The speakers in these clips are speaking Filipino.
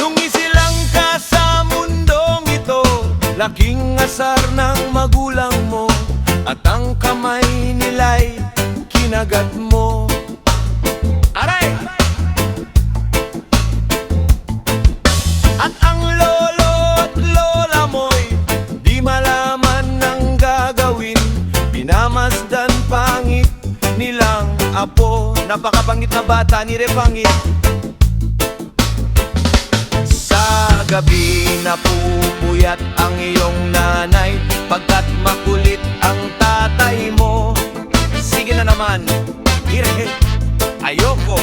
Sumisilang ka sa mundong ito, laking asar ng magulang mo, at ang kamay nila'y kinagat mo. Aray! At ang lolo at lola mo'y di malaman ng gagawin, pinamasdan pangit nilang apo. Napakapangit na bata ni Repangit. Sa gabi napupuyat ang iyong nanay, pagkat makulit ang tatay mo. Sige na naman, Ire, ayoko.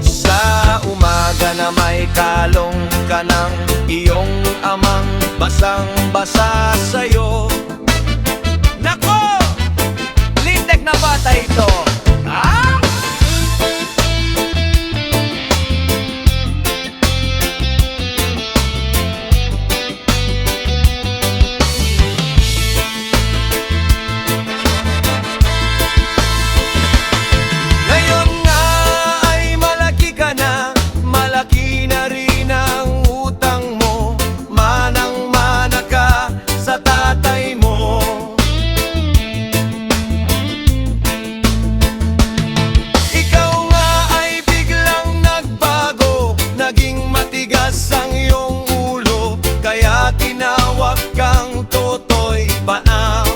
Sa umaga na may kalong ka ng iyong amang basang-basa sa'yo. Nako! Lintek na bata ito! Ah! Ngayon nga ay malaki ka na, malaki na rin ang utang mo, manang-mana ka sa tatay mo. Ikaw nga ay biglang nagbago, naging matigas ang iyong ulo, kaya tinawag kang Totoy Panang.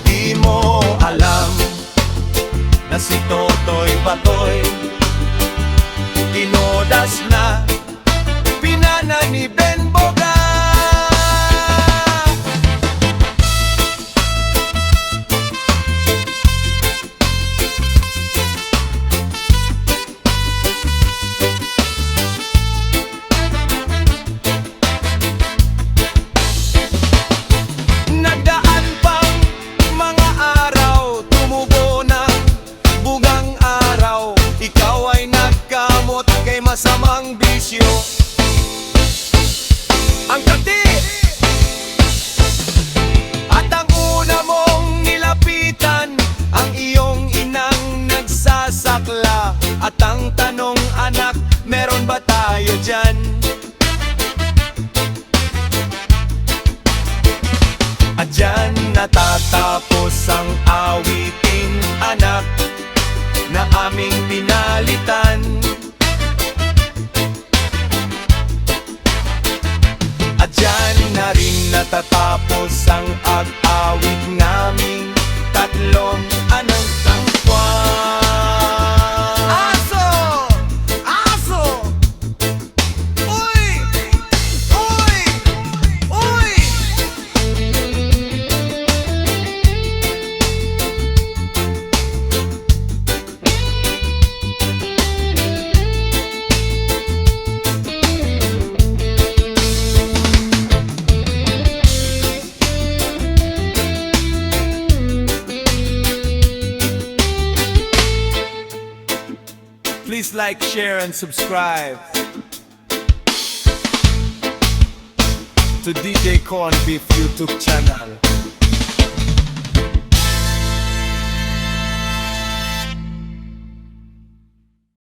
Di mo alam na si Totoy Patoy tinodas na pinana ni Ben Boga. Nagdaan pang mga araw, tumubo ng bugang araw, ikaw ay nagkamot kay masamang bisyo. Ang kati at ang una mong nilapitan, ang iyong inang nagsasakla. At ang tanong, anak, meron ba tayo dyan? At dyan natatapos ang awiting, anak, na aming pinalitan. At dyan na rin natatapos ang ag-awit naming tatlong anang tangkwan. Aso! Aso! Uy! Uy! Uy! Please like, share, and subscribe to DJ Corn Beef YouTube channel.